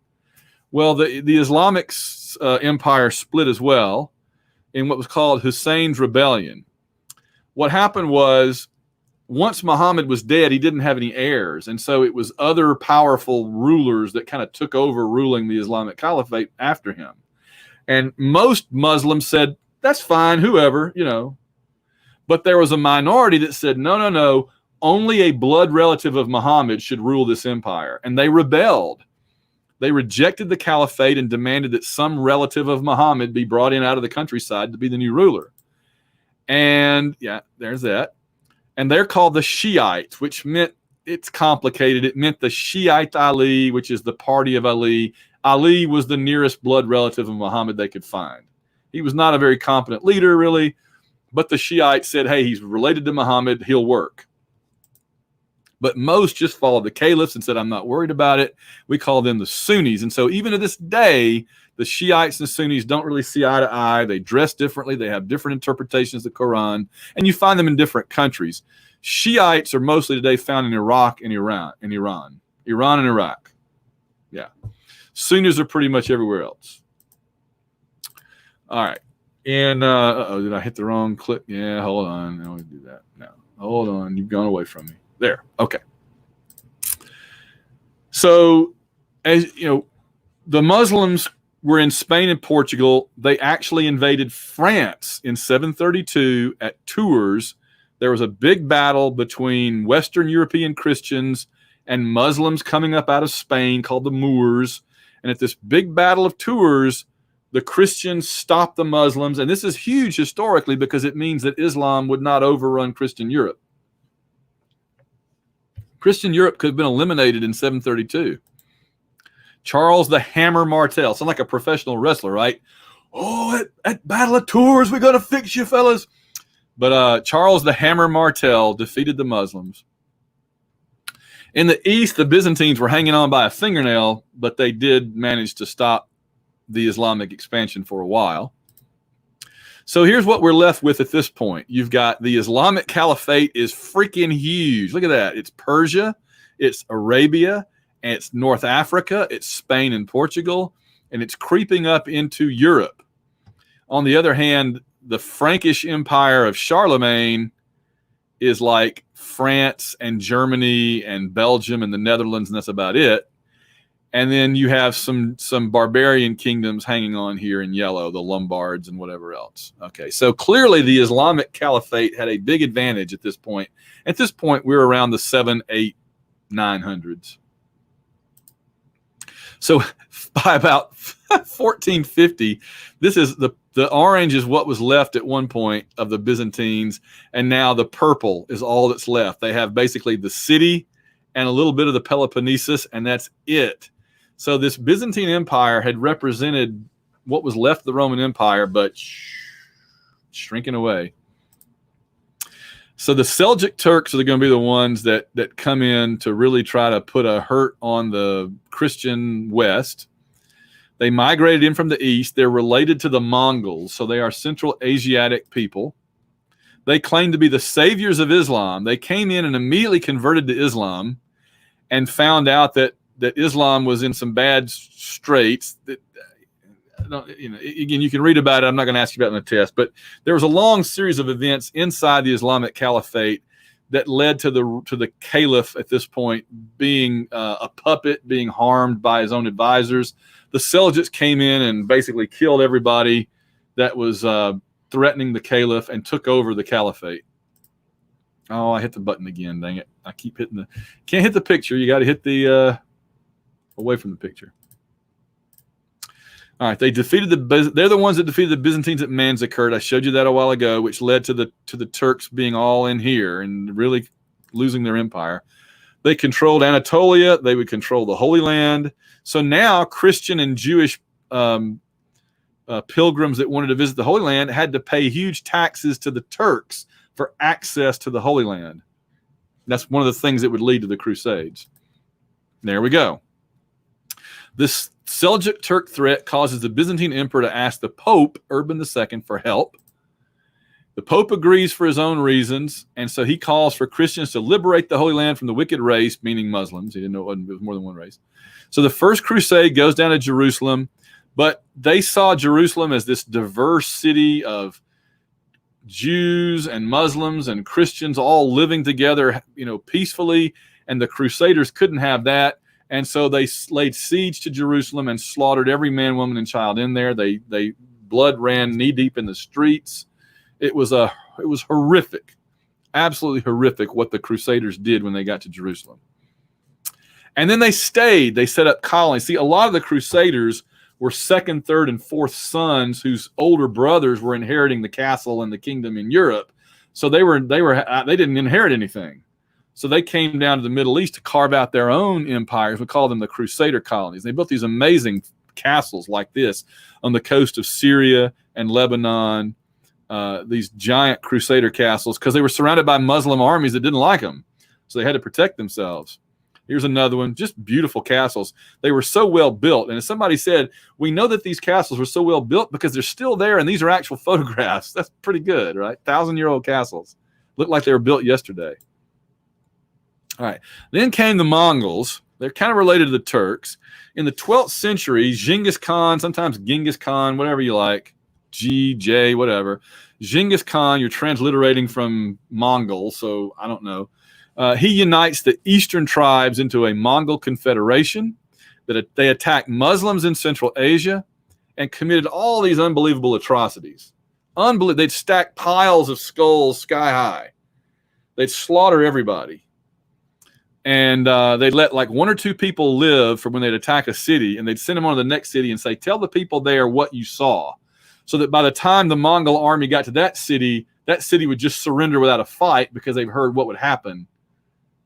S1: Well, the Islamic empire split as well in what was called Hussein's Rebellion. What happened was, once Muhammad was dead, he didn't have any heirs. And so it was other powerful rulers that kind of took over ruling the Islamic Caliphate after him. And most Muslims said, that's fine, whoever, But there was a minority that said, no, only a blood relative of Muhammad should rule this empire. And they rebelled. They rejected the caliphate and demanded that some relative of Muhammad be brought in out of the countryside to be the new ruler. And yeah, there's that. And they're called the Shiites, which meant, it's complicated. It meant the Shiite Ali, which is the party of Ali. Ali was the nearest blood relative of Muhammad they could find. He was not a very competent leader, really, but the Shiites said, hey, he's related to Muhammad, he'll work. But most just followed the caliphs and said, I'm not worried about it. We call them the Sunnis. And so even to this day, the Shiites and Sunnis don't really see eye to eye. They dress differently. They have different interpretations of the Quran. And you find them in different countries. Shiites are mostly today found in Iraq and Iran and Iraq. Yeah. Sunnis are pretty much everywhere else. All right. And did I hit the wrong click? Yeah, hold on. No, we do that. No, hold on. You've gone away from me. There. Okay. So, as you know, the Muslims were in Spain and Portugal. They actually invaded France in 732 at Tours. There was a big battle between Western European Christians and Muslims coming up out of Spain called the Moors. And at this big battle of Tours, the Christians stopped the Muslims. And this is huge historically because it means that Islam would not overrun Christian Europe. Christian Europe could have been eliminated in 732. Charles the Hammer Martel. Sound like a professional wrestler, right? Oh, at Battle of Tours, we're going to fix you, fellas. But Charles the Hammer Martel defeated the Muslims. In the east, the Byzantines were hanging on by a fingernail, but they did manage to stop the Islamic expansion for a while. So here's what we're left with at this point. You've got the Islamic Caliphate is freaking huge. Look at that. It's Persia, it's Arabia, and it's North Africa, it's Spain and Portugal, and it's creeping up into Europe. On the other hand, the Frankish Empire of Charlemagne is like France and Germany and Belgium and the Netherlands, and that's about it. And then you have some barbarian kingdoms hanging on here in yellow, the Lombards and whatever else. Okay, so clearly the Islamic Caliphate had a big advantage at this point. At this point, we're around the 7, 8, 900s. So by about 1450, this is the orange is what was left at one point of the Byzantines, and now the purple is all that's left. They have basically the city and a little bit of the Peloponnesus, and that's it. So this Byzantine Empire had represented what was left of the Roman Empire, but shrinking away. So the Seljuk Turks are going to be the ones that come in to really try to put a hurt on the Christian West. They migrated in from the east. They're related to the Mongols, so they are Central Asiatic people. They claim to be the saviors of Islam. They came in and immediately converted to Islam and found out that Islam was in some bad straits. Again, you can read about it. I'm not going to ask you about it in the test, but there was a long series of events inside the Islamic Caliphate that led to the caliph at this point being a puppet, being harmed by his own advisors. The Seljuks came in and basically killed everybody that was threatening the caliph and took over the caliphate. Oh, I hit the button again. Dang it. I keep hitting can't hit the picture. You got to hit the, away from the picture. All right. They're the ones that defeated the Byzantines at Manzikert. I showed you that a while ago, which led to the Turks being all in here and really losing their empire. They controlled Anatolia. They would control the Holy Land. So now Christian and Jewish pilgrims that wanted to visit the Holy Land had to pay huge taxes to the Turks for access to the Holy Land. That's one of the things that would lead to the Crusades. There we go. This Seljuk Turk threat causes the Byzantine emperor to ask the Pope, Urban II, for help. The Pope agrees for his own reasons, and so he calls for Christians to liberate the Holy Land from the wicked race, meaning Muslims. He didn't know it was more than one race. So the first crusade goes down to Jerusalem, but they saw Jerusalem as this diverse city of Jews and Muslims and Christians all living together, peacefully, and the Crusaders couldn't have that. And so they laid siege to Jerusalem and slaughtered every man, woman, and child in there. They blood ran knee deep in the streets. It was horrific, absolutely horrific what the Crusaders did when they got to Jerusalem. And then they stayed. They set up colonies. See, a lot of the Crusaders were second, third, and fourth sons whose older brothers were inheriting the castle and the kingdom in Europe. So they didn't inherit anything. So they came down to the Middle East to carve out their own empires. We call them the Crusader colonies. They built these amazing castles like this on the coast of Syria and Lebanon, these giant Crusader castles, because they were surrounded by Muslim armies that didn't like them. So they had to protect themselves. Here's another one, just beautiful castles. They were so well built. And as somebody said, we know that these castles were so well built because they're still there, and these are actual photographs. That's pretty good, right? 1,000-year-old castles. Look like they were built yesterday. All right. Then came the Mongols. They're kind of related to the Turks. In the 12th century, Genghis Khan, sometimes Genghis Khan, whatever you like, G, J, whatever. Genghis Khan, you're transliterating from Mongol, so I don't know. He unites the eastern tribes into a Mongol confederation. That they attacked Muslims in Central Asia and committed all these unbelievable atrocities. They'd stack piles of skulls sky high. They'd slaughter everybody. And they'd let like one or two people live for when they'd attack a city, and they'd send them on to the next city and say, tell the people there what you saw. So that by the time the Mongol army got to that city would just surrender without a fight because they've heard what would happen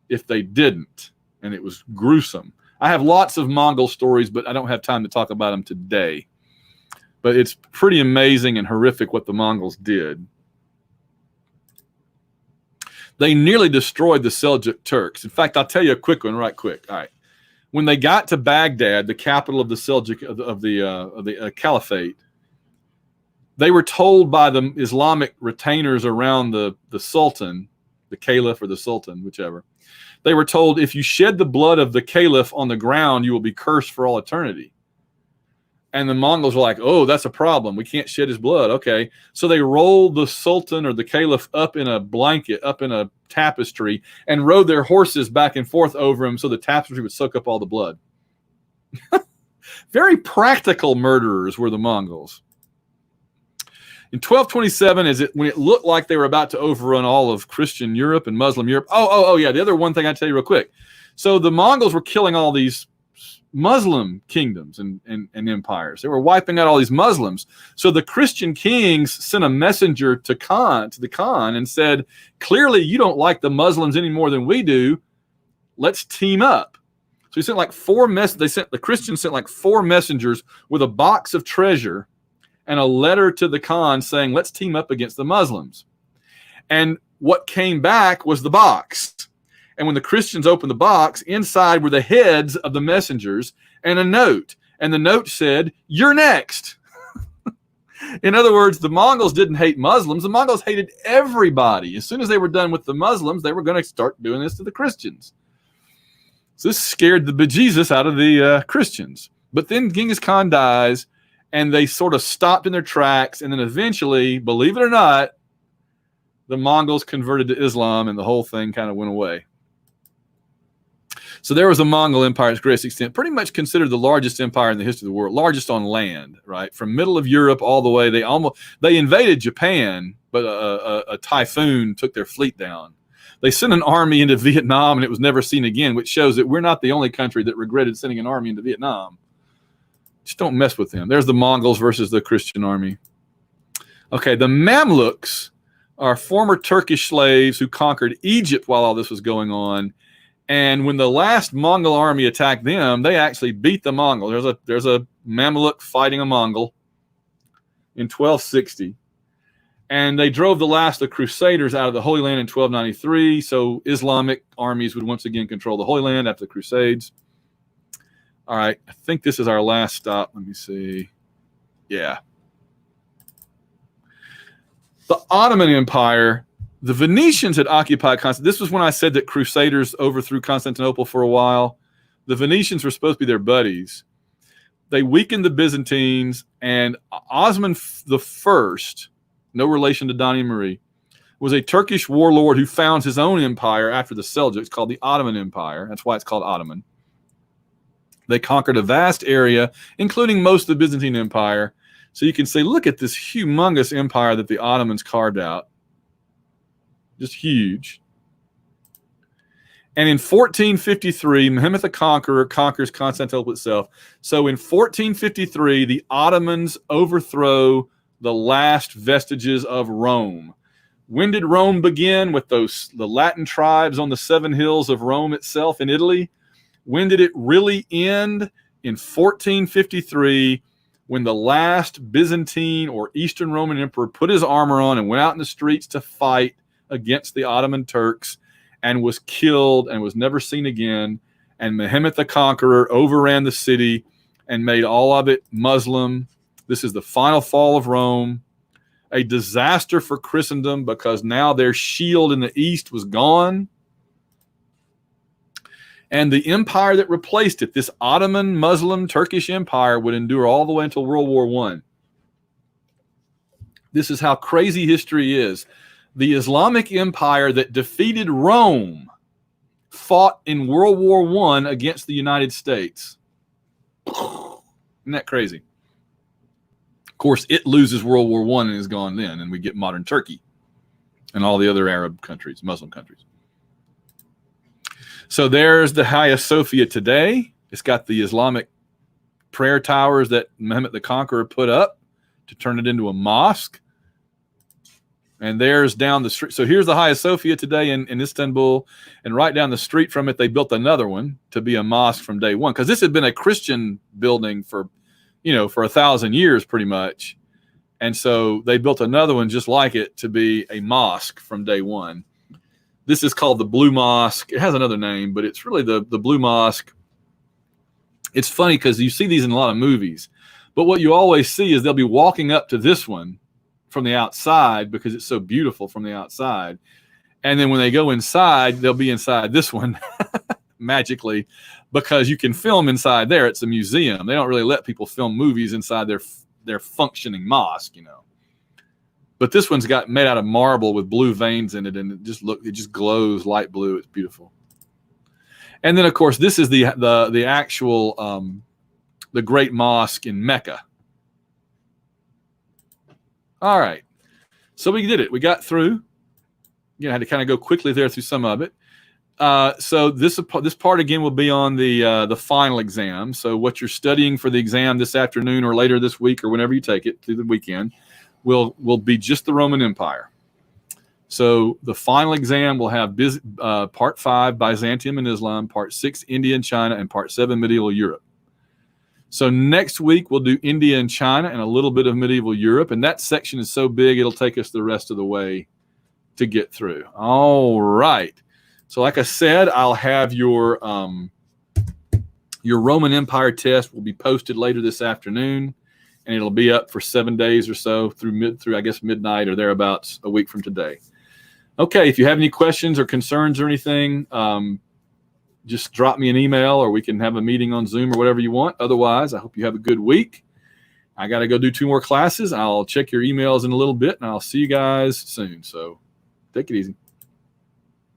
S1: if they didn't. And it was gruesome. I have lots of Mongol stories, but I don't have time to talk about them today. But it's pretty amazing and horrific what the Mongols did. They nearly destroyed the Seljuk Turks. In fact, I'll tell you a quick one, right quick. All right. When they got to Baghdad, the capital of the Seljuk of the Caliphate, they were told by the Islamic retainers around the Sultan, the Caliph or the Sultan, whichever. They were told, if you shed the blood of the Caliph on the ground, you will be cursed for all eternity. And the Mongols were like, oh, that's a problem. We can't shed his blood. Okay. So they rolled the Sultan or the Caliph up in a blanket, up in a tapestry, and rode their horses back and forth over him so the tapestry would soak up all the blood. Very practical murderers were the Mongols. In 1227, when it looked like they were about to overrun all of Christian Europe and Muslim Europe. Oh, yeah. The other one thing I'd tell you real quick. So the Mongols were killing all these Muslim kingdoms and empires. They were wiping out all these Muslims. So the Christian kings sent a messenger to the Khan and said, clearly you don't like the Muslims any more than we do. Let's team up. So he sent like the Christians sent like 4 messengers with a box of treasure and a letter to the Khan saying, let's team up against the Muslims. And what came back was the box. And when the Christians opened the box, inside were the heads of the messengers and a note. And the note said, you're next. In other words, the Mongols didn't hate Muslims. The Mongols hated everybody. As soon as they were done with the Muslims, they were going to start doing this to the Christians. So this scared the bejesus out of the Christians. But then Genghis Khan dies, and they sort of stopped in their tracks. And then eventually, believe it or not, the Mongols converted to Islam, and the whole thing kind of went away. So there was a Mongol empire at its greatest extent, pretty much considered the largest empire in the history of the world, largest on land, right? From middle of Europe all the way. They invaded Japan, but a typhoon took their fleet down. They sent an army into Vietnam, and it was never seen again, which shows that we're not the only country that regretted sending an army into Vietnam. Just don't mess with them. There's the Mongols versus the Christian army. Okay, the Mamluks are former Turkish slaves who conquered Egypt while all this was going on. And when the last Mongol army attacked them, they actually beat the Mongols. There's a Mamluk fighting a Mongol in 1260. And they drove the last of the Crusaders out of the Holy Land in 1293. So Islamic armies would once again control the Holy Land after the Crusades. All right, I think this is our last stop. Let me see. Yeah. The Ottoman Empire. The Venetians had occupied Constantinople. This was when I said that Crusaders overthrew Constantinople for a while. The Venetians were supposed to be their buddies. They weakened the Byzantines, and Osman I, no relation to Donnie and Marie, was a Turkish warlord who founds his own empire after the Seljuks called the Ottoman Empire. That's why it's called Ottoman. They conquered a vast area, including most of the Byzantine Empire. So you can say, look at this humongous empire that the Ottomans carved out. Just huge. And in 1453, Mehmed the Conqueror conquers Constantinople itself. So in 1453, the Ottomans overthrow the last vestiges of Rome. When did Rome begin? With the Latin tribes on the 7 hills of Rome itself in Italy. When did it really end? In 1453, when the last Byzantine or Eastern Roman emperor put his armor on and went out in the streets to fight against the Ottoman Turks and was killed and was never seen again. And Mehmed the Conqueror overran the city and made all of it Muslim. This is the final fall of Rome, a disaster for Christendom because now their shield in the East was gone. And the empire that replaced it, this Ottoman Muslim Turkish empire, would endure all the way until World War I. This is how crazy history is. The Islamic Empire that defeated Rome fought in World War I against the United States. Isn't that crazy? Of course, it loses World War I and is gone then, and we get modern Turkey and all the other Arab countries, Muslim countries. So there's the Hagia Sophia today. It's got the Islamic prayer towers that Mehmet the Conqueror put up to turn it into a mosque. And there's down the street. So here's the Hagia Sophia today in Istanbul. And right down the street from it, they built another one to be a mosque from day one. Because this had been a Christian building for 1,000 years pretty much. And so they built another one just like it to be a mosque from day one. This is called the Blue Mosque. It has another name, but it's really the Blue Mosque. It's funny because you see these in a lot of movies. But what you always see is they'll be walking up to this one from the outside because it's so beautiful from the outside. And then when they go inside, they'll be inside this one magically because you can film inside there. It's a museum. They don't really let people film movies inside their functioning mosque, But this one's got made out of marble with blue veins in it, and it just glows light blue. It's beautiful. And then of course this is the actual the Great Mosque in Mecca. All right, so we did it. We got through. I had to kind of go quickly there through some of it. So this part again will be on the final exam. So what you're studying for the exam this afternoon or later this week or whenever you take it through the weekend will be just the Roman Empire. So the final exam will have part 5 Byzantium and Islam, part 6 India and China, and part 7 medieval Europe. So next week we'll do India and China and a little bit of medieval Europe, and that section is so big it'll take us the rest of the way to get through. All right. So like I said, I'll have your Roman Empire test will be posted later this afternoon, and it'll be up for 7 days or so through I guess midnight or thereabouts a week from today. Okay, if you have any questions or concerns or anything, just drop me an email or we can have a meeting on Zoom or whatever you want. Otherwise, I hope you have a good week. I got to go do 2 more classes. I'll check your emails in a little bit, and I'll see you guys soon. So take it easy.